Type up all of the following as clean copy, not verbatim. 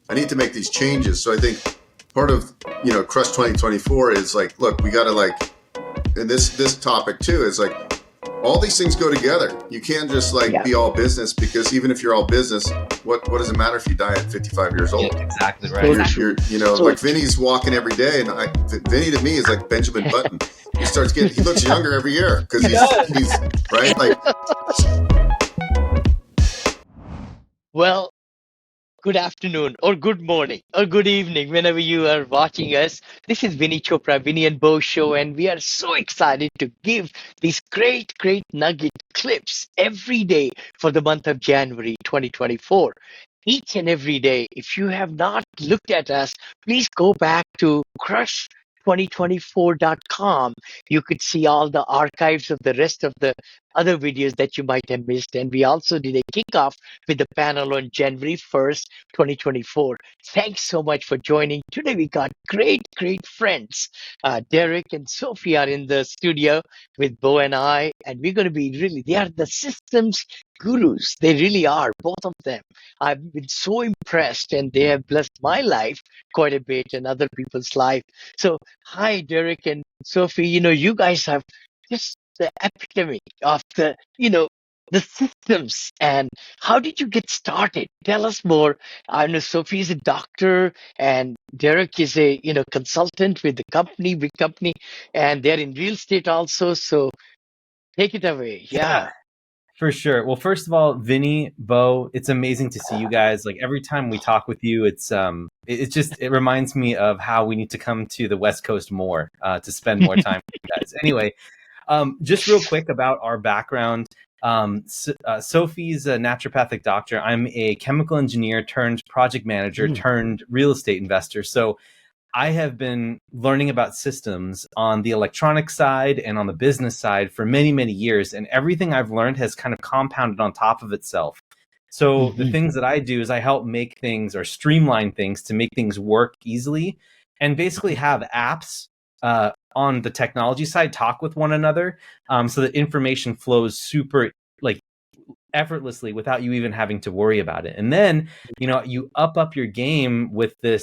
I need to make these changes. So I think part of, Crush 2024 is like, look, we got to and this topic too is like, all these things go together. You can't just be all business, because even if you're all business, what does it matter if you die at 55 years old? Yeah, exactly right. Like Vinney's walking every day, and Vinney to me is like Benjamin Button. He looks younger every year because he's right. Like, Well, good afternoon or good morning or good evening whenever you are watching us. This is Vinney Chopra, Vinney and Beau show, and we are so excited to give these great nugget clips every day for the month of January 2024. Each and every day. If you have not looked at us, please go back to crush2024.com. You could see all the archives of the rest of the other videos that you might have missed. And we also did a kickoff with the panel on January 1st, 2024. Thanks so much for joining. Today we got great friends. Derek and Sophie are in the studio with Beau and I, and we're going to be they are the systems gurus. They really are, both of them. I've been so impressed, and they have blessed my life quite a bit and other people's life. So, hi, Derek and Sophie. You guys have just the epitome of the systems. And how did you get started? Tell us more. I know Sophie is a doctor, and Derek is a consultant with the company, big company, and they're in real estate also. So take it away. Yeah. For sure. Well, first of all, Vinney, Beau, it's amazing to see you guys. Like every time we talk with you, it reminds me of how we need to come to the West Coast more to spend more time with you guys. Anyway, just real quick about our background. Sophie's a naturopathic doctor. I'm a chemical engineer turned project manager turned real estate investor. So I have been learning about systems on the electronic side and on the business side for many years. And everything I've learned has kind of compounded on top of itself. So the things that I do is I help make things or streamline things to make things work easily, and basically have apps on the technology side talk with one another, so that information flows super effortlessly without you even having to worry about it. And then, you up your game with the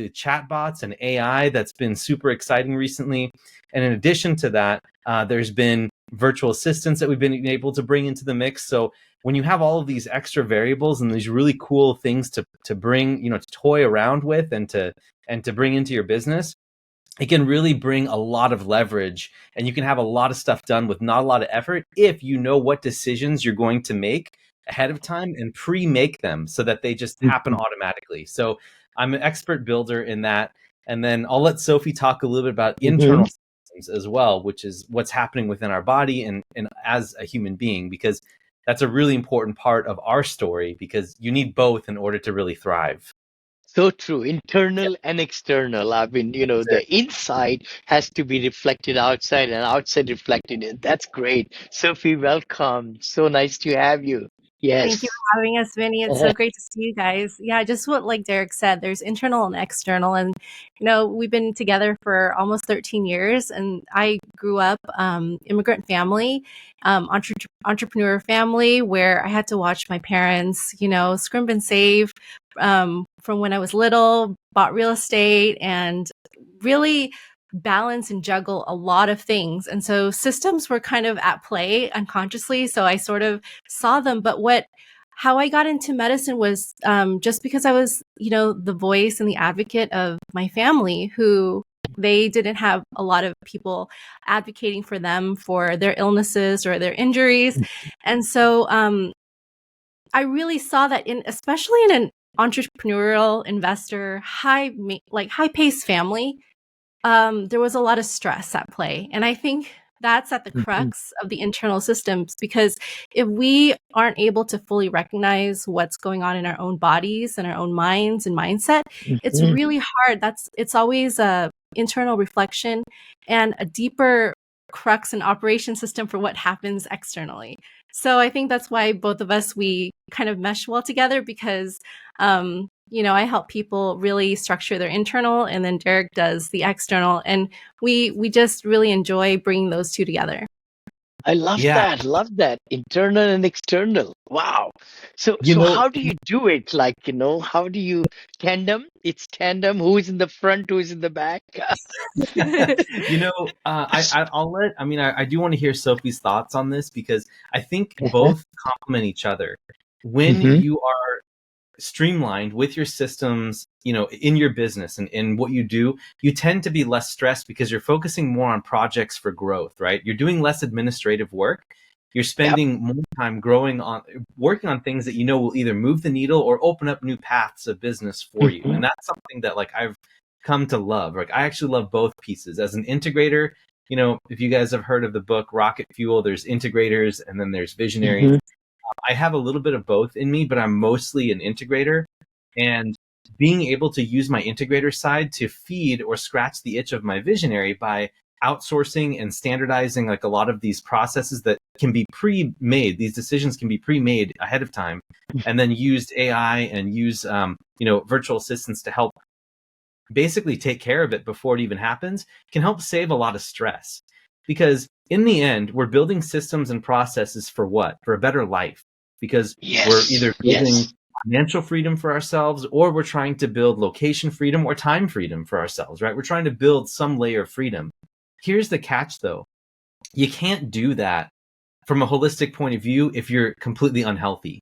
chatbots and AI that's been super exciting recently. And in addition to that, there's been virtual assistants that we've been able to bring into the mix. So when you have all of these extra variables and these really cool things to bring, to toy around with and to bring into your business, it can really bring a lot of leverage, and you can have a lot of stuff done with not a lot of effort if you know what decisions you're going to make ahead of time and pre-make them so that they just happen automatically. So I'm an expert builder in that. And then I'll let Sophie talk a little bit about internal systems as well, which is what's happening within our body and as a human being, because that's a really important part of our story, because you need both in order to really thrive. So true, internal and external. I mean, the inside has to be reflected outside and outside reflected in. That's great. Sophie, welcome. So nice to have you. Thank you Yes. for having us, Vinney. It's so great to see you guys. Yeah, just what like Derek said, there's internal and external. And, we've been together for almost 13 years. And I grew up immigrant family, entrepreneur family, where I had to watch my parents, scrimp and save from when I was little, bought real estate, and really balance and juggle a lot of things. And so systems were kind of at play unconsciously. So I sort of saw them. But how I got into medicine was just because I was, the voice and the advocate of my family, who they didn't have a lot of people advocating for them for their illnesses or their injuries. And so I really saw that especially in an entrepreneurial investor, high-paced family, there was a lot of stress at play. And I think that's at the crux of the internal systems, because if we aren't able to fully recognize what's going on in our own bodies and our own minds and mindset, it's really hard. It's always a internal reflection and a deeper crux and operation system for what happens externally. So I think that's why both of us, we kind of mesh well together, because I help people really structure their internal, and then Derek does the external, and we just really enjoy bringing those two together. I love Yeah, that. Love that. Internal and external. Wow. So you know, how do you do it? Like, how do you tandem? It's tandem. Who is in the front? Who is in the back? I'll let. I mean, I do want to hear Sophie's thoughts on this because I think Mhm, both complement each other. When mhm, you are streamlined with your systems, in your business and what you do, you tend to be less stressed because you're focusing more on projects for growth, right? You're doing less administrative work. You're Yep. spending more time working on things that will either move the needle or open up new paths of business for you. Mhm, And that's something that like I've come to love. Like I actually love both pieces. As an integrator, if you guys have heard of the book Rocket Fuel, there's integrators and then there's visionaries. mhm. I have a little bit of both in me, but I'm mostly an integrator. And being able to use my integrator side to feed or scratch the itch of my visionary by outsourcing and standardizing like a lot of these processes that can be pre-made. These decisions can be pre-made ahead of time, and then used AI and use virtual assistants to help basically take care of it before it even happens, can help save a lot of stress. Because in the end, we're building systems and processes for what? For a better life. Because we're Yes. either building Yes. financial freedom for ourselves, or we're trying to build location freedom or time freedom for ourselves, right? We're trying to build some layer of freedom. Here's the catch though. You can't do that from a holistic point of view if you're completely unhealthy.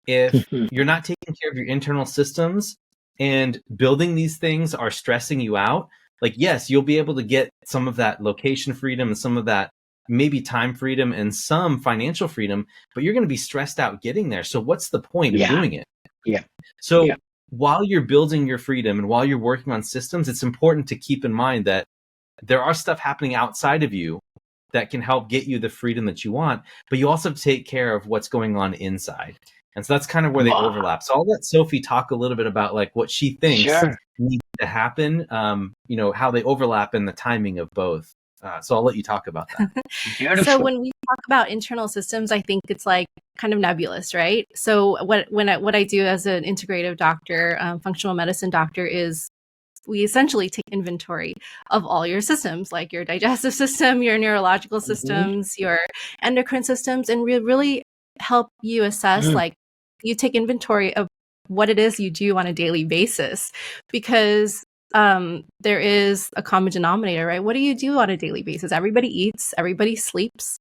If Mhm. you're not taking care of your internal systems and building these things are stressing you out, like, yes, you'll be able to get some of that location freedom and some of that maybe time freedom and some financial freedom, but you're going to be stressed out getting there. So what's the point of Yeah. doing it? Yeah. So Yeah. while you're building your freedom and while you're working on systems, it's important to keep in mind that there are stuff happening outside of you that can help get you the freedom that you want, but you also have to take care of what's going on inside. And so that's kind of where they Wow. overlap. So I'll let Sophie talk a little bit about like what she thinks Sure. needs to happen, how they overlap and the timing of both. So I'll let you talk about that. So Beautiful. when we talk about internal systems, I think it's like kind of nebulous, right? So what I do as an integrative doctor, functional medicine doctor, is we essentially take inventory of all your systems, like your digestive system, your neurological Mhm, systems, your endocrine systems, and we really help you assess, mhm. like, you take inventory of what it is you do on a daily basis, because there is a common denominator, right? What do you do on a daily basis? Everybody eats, everybody sleeps,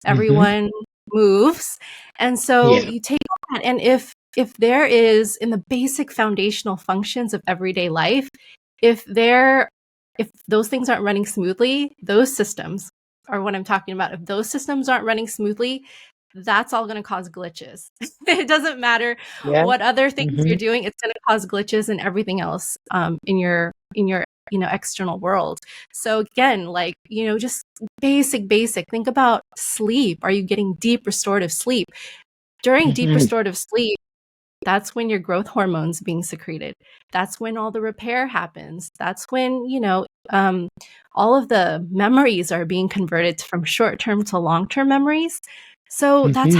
Mhm. everyone moves, and so Yeah. you take that, and if there is, in the basic foundational functions of everyday life, if there if those things aren't running smoothly, those systems are what I'm talking about. If those systems aren't running smoothly, that's all going to cause glitches. It doesn't matter Yeah. what other things you're Mhm, doing; it's going to cause glitches in everything else, in your external world. So again, like, just basic. Think about sleep. Are you getting deep restorative sleep? During deep mhm. restorative sleep, that's when your growth hormones being secreted. That's when all the repair happens. That's when, all of the memories are being converted from short-term to long-term memories. So Mhm. that's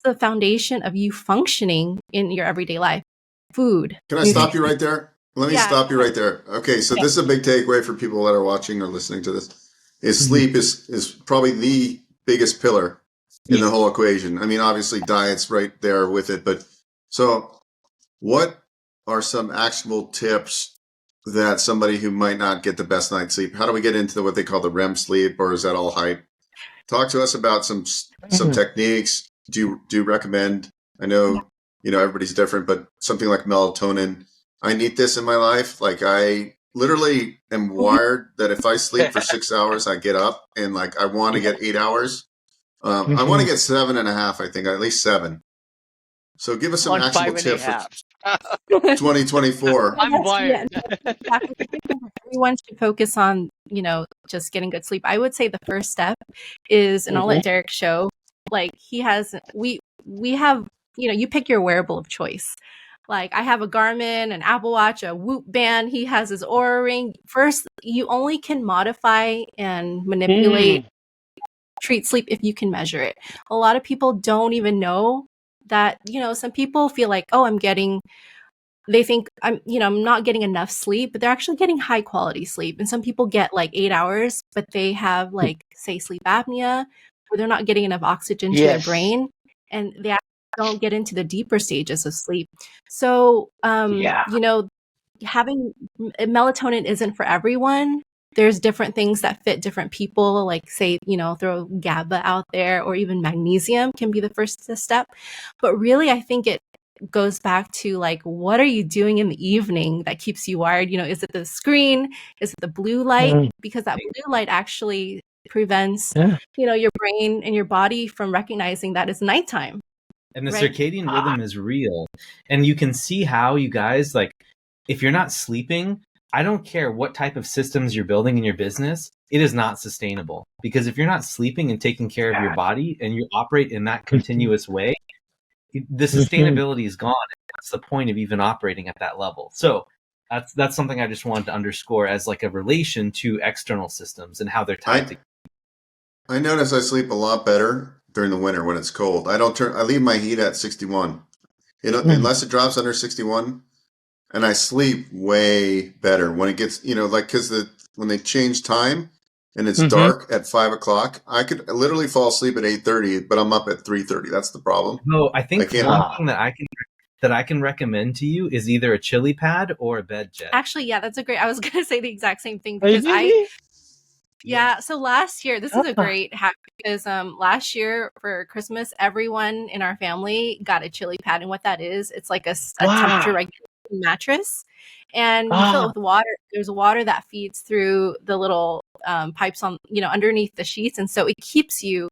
the foundation of you functioning in your everyday life. Food, Can I stop you nutrition. right there? Let me Yeah. stop you right there. Okay, so Okay. this is a big takeaway for people that are watching or listening to this. Is Mhm. sleep is probably the biggest pillar in Yeah. the whole equation. I mean, obviously diet's right there with it, but so what are some actionable tips that somebody who might not get the best night's sleep? How do we get into what they call the REM sleep, or is that all hype? Talk to us about some Mhm. techniques. Do you recommend? I know everybody's different, but something like melatonin. I need this in my life. Like I literally am wired that if I sleep for 6 hours, I get up and like I want to Yeah. get 8 hours. I want to Mhm. get 7.5. I think at least 7. So give us I'm some on actionable five and a tips for half. 2024. Well, I'm that's, yeah, wired. no, exactly. I think everyone should focus on, just getting good sleep. I would say the first step is, and I'll Mhm. let Derek show, like, we have, you pick your wearable of choice. Like, I have a Garmin, an Apple Watch, a Whoop band. He has his Aura ring. First, you only can modify and manipulate Mm. treat sleep if you can measure it. A lot of people don't even know that, some people feel like, oh, they think I'm not getting enough sleep, but they're actually getting high quality sleep. And some people get like 8 hours, but they have, like, say, sleep apnea, or they're not getting enough oxygen to their brain, and they actually don't get into the deeper stages of sleep. So, you know, having melatonin isn't for everyone. There's different things that fit different people, like say, you know, throw GABA out there, or even magnesium can be the first step. But really, I think it goes back to like, what are you doing in the evening that keeps you wired? You know, is it the screen? Is it the blue light? Because that blue light actually prevents, you know, your brain and your body from recognizing that it's nighttime. And the circadian rhythm is real. And you can see how, you guys, like, if you're not sleeping, I don't care what type of systems you're building in your business, it is not sustainable. Because if you're not sleeping and taking care of your body and you operate in that continuous way, the sustainability is gone. That's the point of even operating at that level. So that's something I just wanted to underscore as like a relation to external systems and how they're tied together. I notice I sleep a lot better during the winter when it's cold. I leave my heat at 61. Unless it drops under 61, and I sleep way better when it gets, you know, like, because when they change time and it's dark at 5 o'clock, I could literally fall asleep at 8:30, but I'm up at 3:30. That's the problem. No, I think one thing that I can recommend to you is either a chili pad or a bed jet. Actually, yeah, that's a great. I was going to say the exact same thing because so last year, this is a great hack because last year for Christmas, everyone in our family got a chili pad, and what that is, it's like a temperature regulating mattress, and you fill it with water. There's water that feeds through the little pipes on, you know, underneath the sheets, and so it keeps your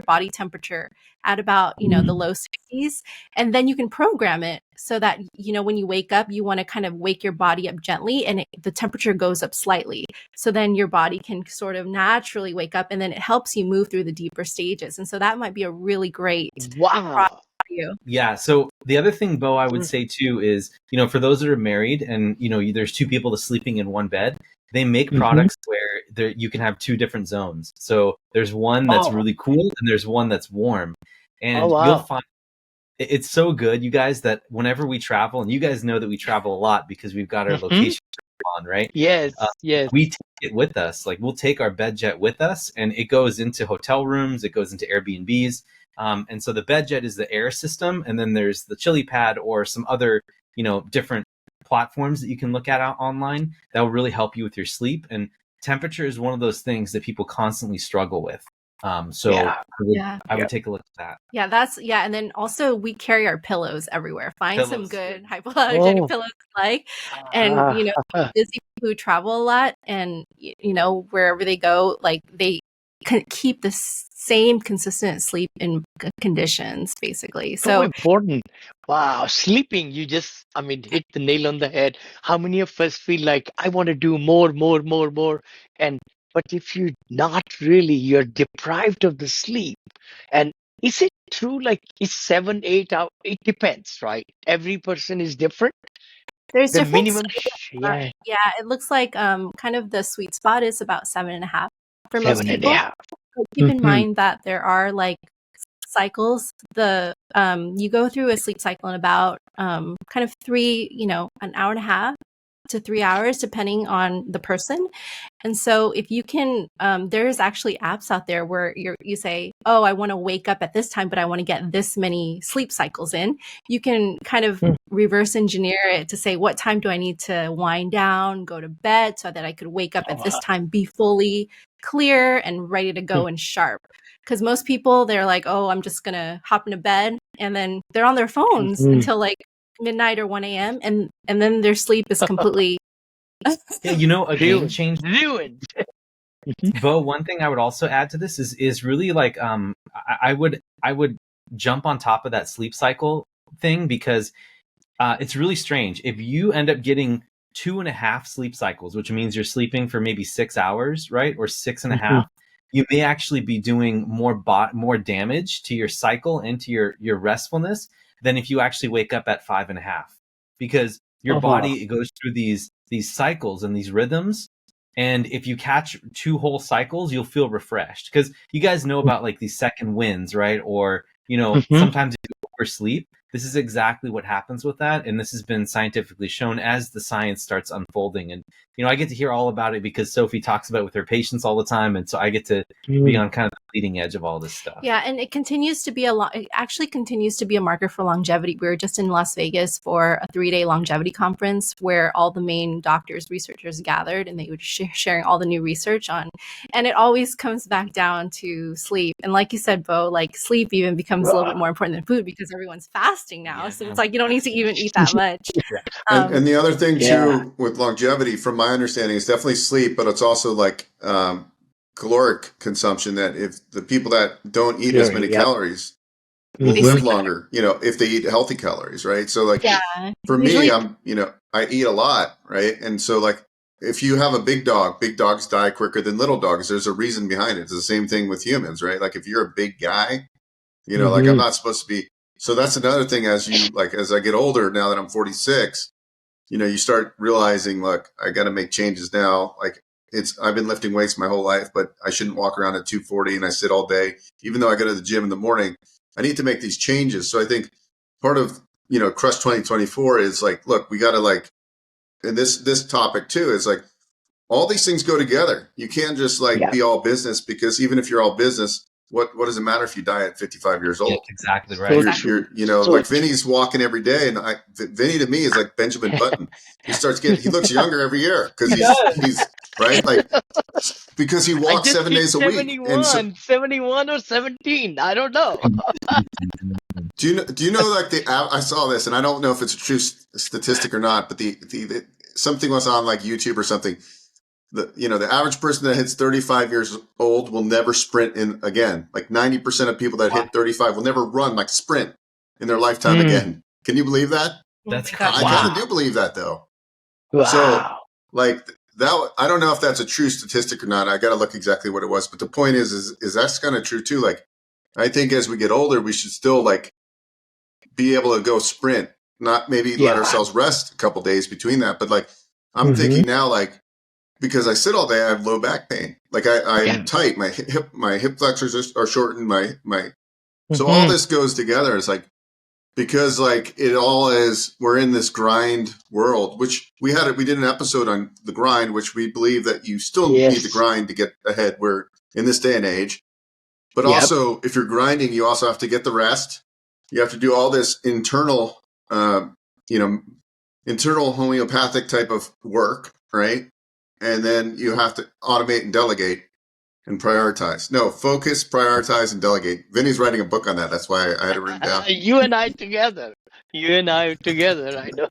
body temperature at about, you know, the low 60s, and then you can program it so that, you know, when you wake up, you want to kind of wake your body up gently, and the temperature goes up slightly, so then your body can sort of naturally wake up, and then it helps you move through the deeper stages, and so that might be a really great product for you. Yeah. So the other thing, Beau, I would say too is, you know, for those that are married and, you know, there's two people sleeping in one bed, they make products where you can have two different zones. So there's one that's really cool and there's one that's warm. And you'll find it's so good, you guys, that whenever we travel, and you guys know that we travel a lot because we've got our location on, right? Yes. We take it with us. Like, we'll take our bed jet with us, and it goes into hotel rooms, it goes into Airbnbs. And so the bed jet is the air system, and then there's the chili pad or some other, you know, different platforms that you can look at online that will really help you with your sleep. And temperature is one of those things that people constantly struggle with. I would take a look at that. And then also we carry our pillows everywhere. Find some good hypoallergenic pillows and you know, busy people who travel a lot, and you know, wherever they go, like they can keep the same consistent sleep in conditions, basically. So important. Wow, sleeping, you just, I mean, hit the nail on the head. How many of us feel like I want to do more, and but if you're not really, you're deprived of the sleep. And is it true, like, is 7, 8 hours? It depends, right? Every person is different. There's the different minimum. It looks like kind of the sweet spot is about 7.5 for most people. 7.5. So keep in mind that there are like cycles. You go through a sleep cycle in about kind of 3, you know, an hour and a half to 3 hours, depending on the person. And so if you can, there's actually apps out there where you say, oh, I want to wake up at this time, but I want to get this many sleep cycles in. You can kind of reverse engineer it to say, what time do I need to wind down, go to bed, so that I could wake up at this time, be fully clear and ready to go and sharp. Because most people, they're like, oh, I'm just going to hop into bed. And then they're on their phones until like midnight or 1 a.m. And then their sleep is completely you know, a game changer. Ruined. Beau, one thing I would also add to this is really like I would jump on top of that sleep cycle thing, because it's really strange. If you end up getting 2.5 sleep cycles, which means you're sleeping for maybe 6 hours, right? Or 6.5, you may actually be doing more damage to your cycle and to your restfulness than if you actually wake up at 5.5, because your body, it goes through these cycles and these rhythms. And if you catch 2 whole cycles, you'll feel refreshed, because you guys know about like these second winds, right? Or, you know, sometimes if you oversleep, this is exactly what happens with that. And this has been scientifically shown as the science starts unfolding. And, you know, I get to hear all about it because Sophie talks about it with her patients all the time. And so I get to be on kind of the leading edge of all this stuff. Yeah, and it continues to be it actually continues to be a marker for longevity. We were just in Las Vegas for a 3-day longevity conference where all the main doctors, researchers gathered, and they were sharing all the new research on, and it always comes back down to sleep. And like you said, Beau, like sleep even becomes a little bit more important than food because everyone's fasting now. Yeah. So it's like you don't need to even eat that much. And the other thing too with longevity, from my understanding, is definitely sleep, but it's also like caloric consumption. That if the people that don't eat as many calories will live longer, if they eat healthy calories, right? So like for me, I eat a lot, right? And so like if you have a big dogs die quicker than little dogs. There's a reason behind it. It's the same thing with humans, right? Like if you're a big guy, like I'm not supposed to be. So that's another thing as I get older, now that I'm 46, you start realizing, look, I got to make changes now. Like I've been lifting weights my whole life, but I shouldn't walk around at 240 and I sit all day. Even though I go to the gym in the morning, I need to make these changes. So I think part of, Crush 2024 is like, look, we got to and this topic too is like, all these things go together. You can't just be all business, because even if you're all business, what does it matter if you die at 55 years old? Yeah, exactly right. You're Vinney's walking every day, and Vinney to me is like Benjamin Button. He looks younger every year because he's right, because he walks 7 days a week. And 71 or 17, I don't know. Do you know I saw this, and I don't know if it's a true statistic or not, but the something was on YouTube or something. The average person that hits 35 years old will never sprint in again. Like 90% of people that hit 35 will never run sprint in their lifetime again. Can you believe that? That's crazy. I kind of do believe that though. Wow. So that, I don't know if that's a true statistic or not. I got to look exactly what it was. But the point is that's kind of true too. I think as we get older, we should still be able to go sprint, not maybe let ourselves rest a couple days between that. But I'm thinking now, because I sit all day, I have low back pain. I'm tight. My hip flexors are shortened. So all this goes together. It's because it all is, we're in this grind world, which we did an episode on the grind, which we believe that you still need the grind to get ahead. We're in this day and age, but also if you're grinding, you also have to get the rest. You have to do all this internal homeopathic type of work, right? And then you have to automate and delegate and prioritize. No, focus, prioritize, and delegate. Vinney's writing a book on that. That's why I had it written down. You and I together. I know.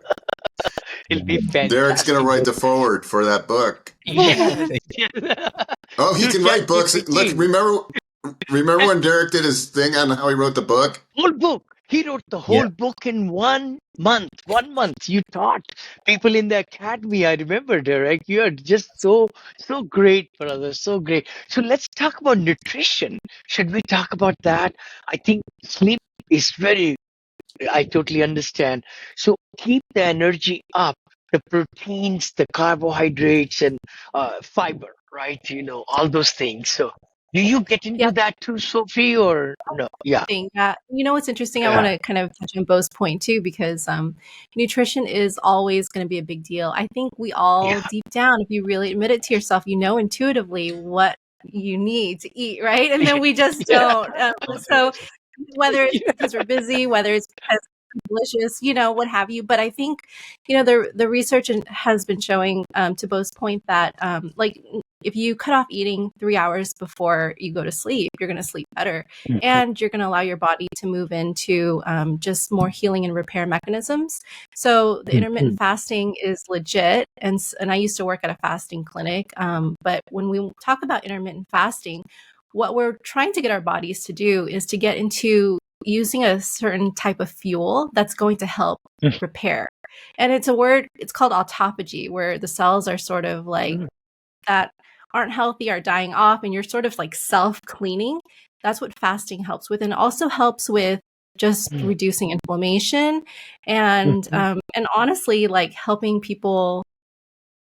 It'll be fantastic. Derek's going to write the foreword for that book. Yes. Oh, he can write books. Look, remember when Derek did his thing on how he wrote the book? Whole book. He wrote the whole book in 1 month. 1 month. You taught people in the academy. I remember, Derek. You are just so great, brother. So great. So let's talk about nutrition. Should we talk about that? I think sleep is I totally understand. So keep the energy up, the proteins, the carbohydrates, and fiber, right? All those things. So do you get into that too, Sophie, or no? Yeah. What's interesting? I want to kind of touch on Beau's point too, because nutrition is always going to be a big deal. I think we all deep down, if you really admit it to yourself, intuitively what you need to eat, right? And then we just don't. So whether it's because we're busy, whether it's because it's delicious, what have you. But I think, the research has been showing, to Beau's point, that if you cut off eating 3 hours before you go to sleep, you're going to sleep better, and you're going to allow your body to move into just more healing and repair mechanisms. So the intermittent fasting is legit, and I used to work at a fasting clinic. But when we talk about intermittent fasting, what we're trying to get our bodies to do is to get into using a certain type of fuel that's going to help repair. And it's called autophagy, where the cells are sort of that aren't healthy are dying off, and you're sort of self-cleaning. That's what fasting helps with, and also helps with just reducing inflammation and honestly helping people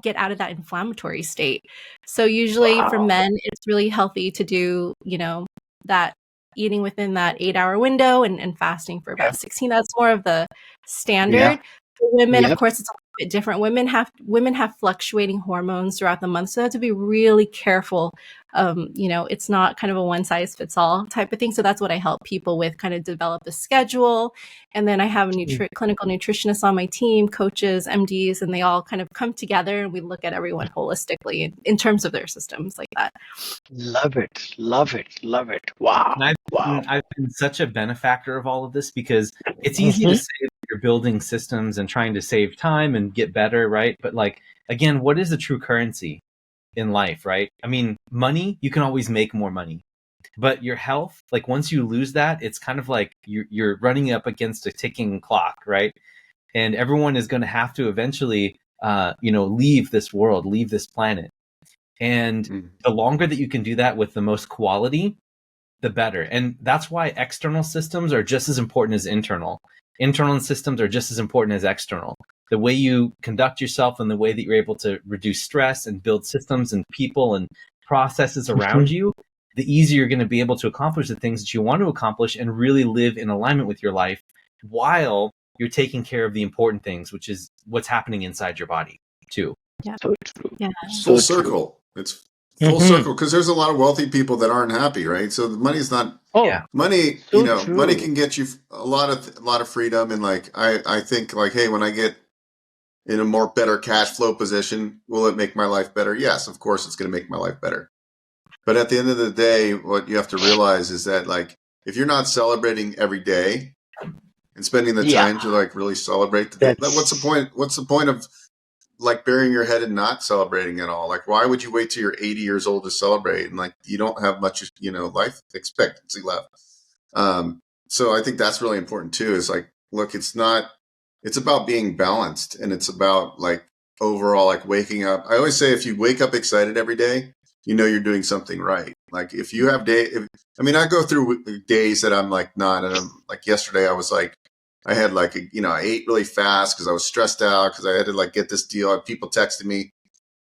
get out of that inflammatory state. So usually for men, it's really healthy to do, that eating within that 8-hour window and fasting for about 16. That's more of the standard. For women, of course, it's bit different. Women have fluctuating hormones throughout the month, so they have to be really careful. It's not kind of a one size fits all type of thing. So that's what I help people with, kind of develop a schedule. And then I have a clinical nutritionist on my team, coaches, MDs, and they all kind of come together and we look at everyone holistically in terms of their systems like that. Love it. Love it. Love it. Wow. And I've been such a benefactor of all of this, because it's easy to say that you're building systems and trying to save time and get better, right? But like, again, what is the true currency in life, right? I mean, money, you can always make more money. But your health, like once you lose that, it's kind of like you're running up against a ticking clock, right? And everyone is going to have to eventually, leave this world, leave this planet. And the longer that you can do that with the most quality, the better. And that's why external systems are just as important as internal. Internal systems are just as important as external. The way you conduct yourself and the way that you're able to reduce stress and build systems and people and processes around you, the easier you're going to be able to accomplish the things that you want to accomplish and really live in alignment with your life while you're taking care of the important things, which is what's happening inside your body too. Yeah. So true. Yeah. Full circle. It's full circle, because there's a lot of wealthy people that aren't happy, right? So the money's not money. So true. Money can get you a lot of freedom, and like I think like, hey, when I get in a more better cash flow position, will it make my life better? Yes, of course, it's going to make my life better. But at the end of the day, what you have to realize is that like, if you're not celebrating every day and spending the time to like really celebrate, what's the point? What's the point of like burying your head and not celebrating at all? Like, why would you wait till you're 80 years old to celebrate? And like, you don't have much, life expectancy left. So I think that's really important too, is like, look, it's about being balanced, and it's about like overall, like waking up. I always say, if you wake up excited every day, you're doing something right. Like if you have I go through days that I'm like not, and I'm like, yesterday I was like, I had like, I ate really fast because I was stressed out because I had to like get this deal. I had people texting me,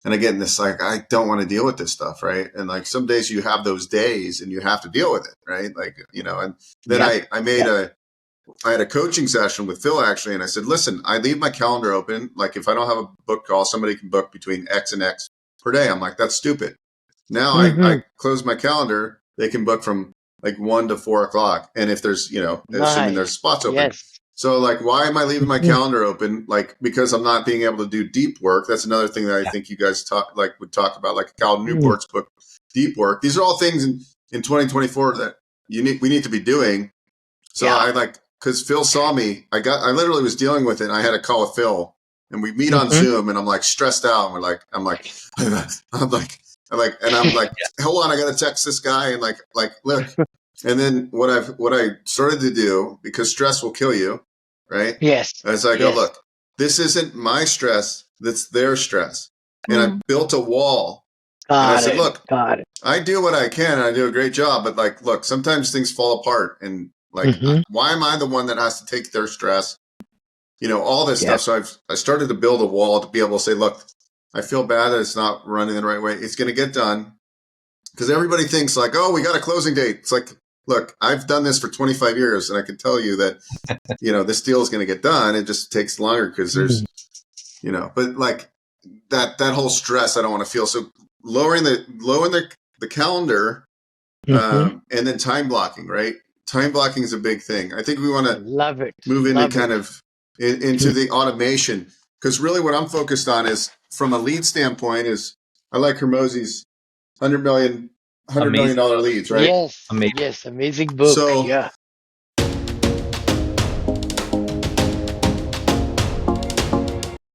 and again, this like, I don't want to deal with this stuff. Right. And like some days you have those days and you have to deal with it. Right. Like, and then I had a coaching session with Phil actually. And I said, listen, I leave my calendar open. Like if I don't have a book call, somebody can book between X and X per day. I'm like, that's stupid. Now I close my calendar. They can book from like 1 to 4 o'clock. And if there's, assuming there's spots open. Yes. So like, why am I leaving my calendar open? Like, because I'm not being able to do deep work. That's another thing that I think you guys would talk about, like Cal Newport's book, Deep Work. These are all things in 2024 that we need to be doing. So because Phil saw me, I literally was dealing with it. And I had a call with Phil, and we meet on Zoom, and I'm like stressed out. And I'm like, hold on, I got to text this guy, and like, look. And then what I started to do, because stress will kill you, right? Yes. As I go, look, this isn't my stress, that's their stress. And I built a wall. I said, look, I do what I can, and I do a great job, but like, look, sometimes things fall apart, and like, why am I the one that has to take their stress? All this stuff. So I started to build a wall to be able to say, look, I feel bad that it's not running the right way. It's going to get done. Because everybody thinks like, oh, we got a closing date. It's like, look, I've done this for 25 years, and I can tell you that, this deal is going to get done. It just takes longer because there's, but like that whole stress I don't want to feel. So lowering the calendar, and then time blocking, right? Time blocking is a big thing. I think we want to move into into the automation, because really what I'm focused on is, from a lead standpoint, is I like Hermosi's $100 million leads, right? Yes. Amazing. Yes. Amazing book. So